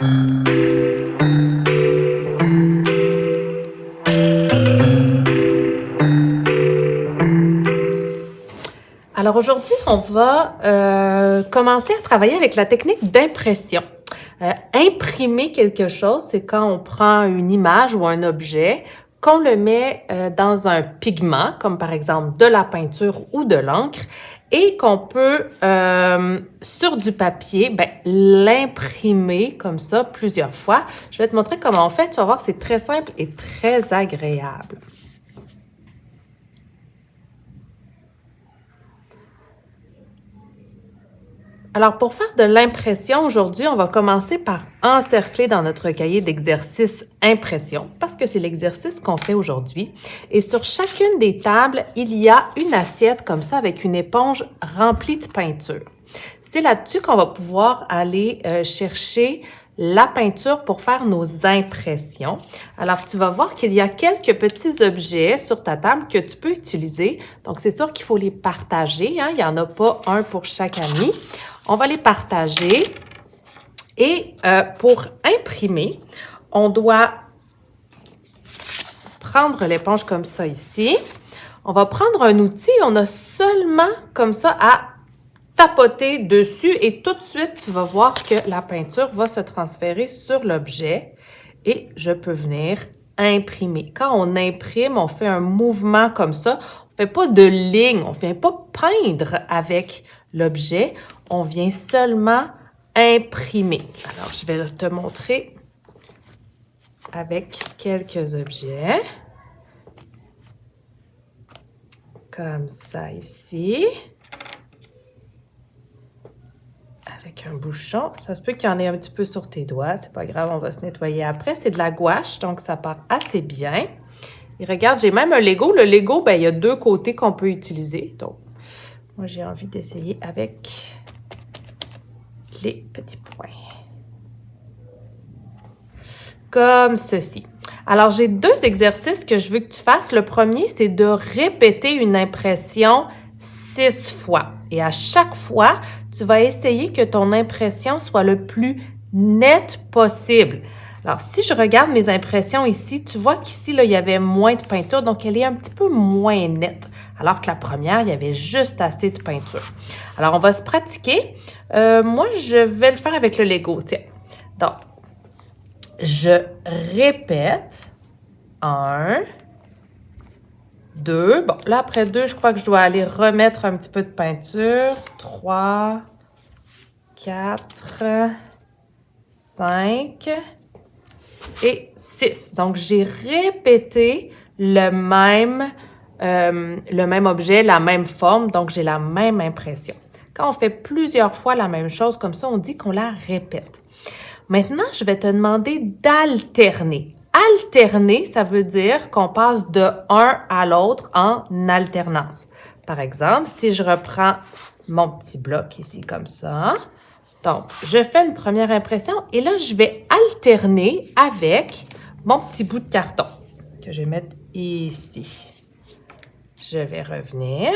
Alors aujourd'hui, on va commencer à travailler avec la technique d'impression. Imprimer quelque chose, c'est quand on prend une image ou un objet, qu'on le met dans un pigment, comme par exemple de la peinture ou de l'encre, et qu'on peut, sur du papier, l'imprimer comme ça plusieurs fois. Je vais te montrer comment on fait. Tu vas voir, c'est très simple et très agréable. Alors, pour faire de l'impression aujourd'hui, on va commencer par encercler dans notre cahier d'exercice impression, parce que c'est l'exercice qu'on fait aujourd'hui. Et sur chacune des tables, il y a une assiette comme ça avec une éponge remplie de peinture. C'est là-dessus qu'on va pouvoir aller chercher la peinture pour faire nos impressions. Alors, tu vas voir qu'il y a quelques petits objets sur ta table que tu peux utiliser. Donc, c'est sûr qu'il faut les partager, hein? Il n'y en a pas un pour chaque ami. On va les partager et pour imprimer, on doit prendre l'éponge comme ça ici. On va prendre un outil, on a seulement comme ça à tapoter dessus et tout de suite, tu vas voir que la peinture va se transférer sur l'objet et je peux venir imprimer. Quand on imprime, on fait un mouvement comme ça. On ne fait pas de ligne, on ne vient pas peindre avec l'objet, on vient seulement imprimer. Alors, je vais te montrer avec quelques objets. Comme ça ici. Avec un bouchon. Ça se peut qu'il y en ait un petit peu sur tes doigts. C'est pas grave, on va se nettoyer après. C'est de la gouache, donc ça part assez bien. Et regarde, j'ai même un Lego. Le Lego, il y a deux côtés qu'on peut utiliser. Donc, moi, j'ai envie d'essayer avec les petits points. Comme ceci. Alors, j'ai deux exercices que je veux que tu fasses. Le premier, c'est de répéter une impression 6 fois. Et à chaque fois, tu vas essayer que ton impression soit le plus nette possible. Alors, si je regarde mes impressions ici, tu vois qu'ici, là, il y avait moins de peinture, donc elle est un petit peu moins nette. Alors que la première, il y avait juste assez de peinture. Alors, on va se pratiquer. Moi, je vais le faire avec le Lego, tiens. Donc, je répète. 1, 2. Bon, là, après 2, je crois que je dois aller remettre un petit peu de peinture. 3, 4, 5 et 6. Donc, j'ai répété le même objet, la même forme. Donc, j'ai la même impression. Quand on fait plusieurs fois la même chose comme ça, on dit qu'on la répète. Maintenant, je vais te demander d'alterner. Alterner, ça veut dire qu'on passe de un à l'autre en alternance. Par exemple, si je reprends mon petit bloc ici comme ça, donc je fais une première impression et là, je vais alterner avec mon petit bout de carton que je vais mettre ici. Je vais revenir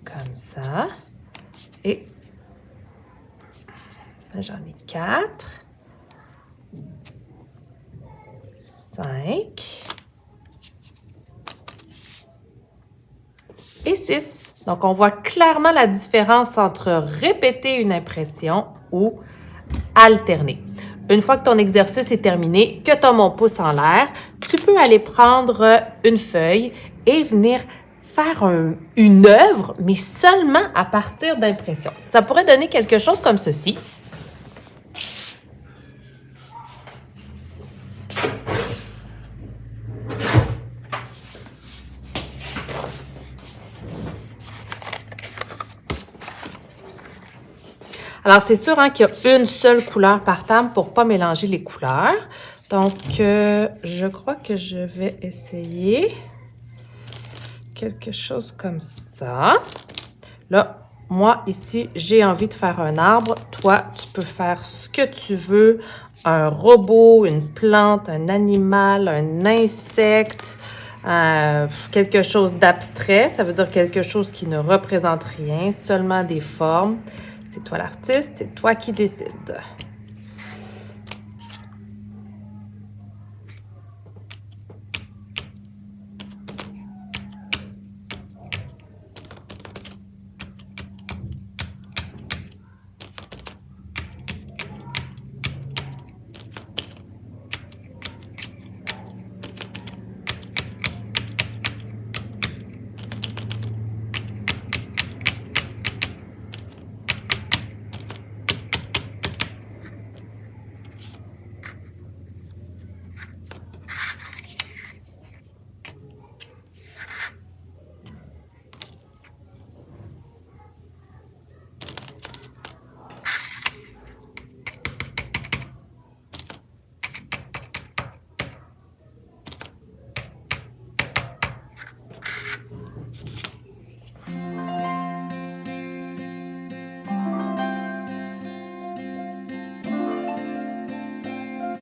comme ça et j'en ai 4. 5 et 6. Donc, on voit clairement la différence entre répéter une impression ou alterner. Une fois que ton exercice est terminé, que tu as mon pouce en l'air, tu peux aller prendre une feuille et venir faire une œuvre, mais seulement à partir d'impressions. Ça pourrait donner quelque chose comme ceci. Alors, c'est sûr qu'il y a une seule couleur par table pour ne pas mélanger les couleurs. Donc, je crois que je vais essayer quelque chose comme ça. Là, moi, ici, j'ai envie de faire un arbre. Toi, tu peux faire ce que tu veux. Un robot, une plante, un animal, un insecte, quelque chose d'abstrait. Ça veut dire quelque chose qui ne représente rien, seulement des formes. C'est toi l'artiste, c'est toi qui décides.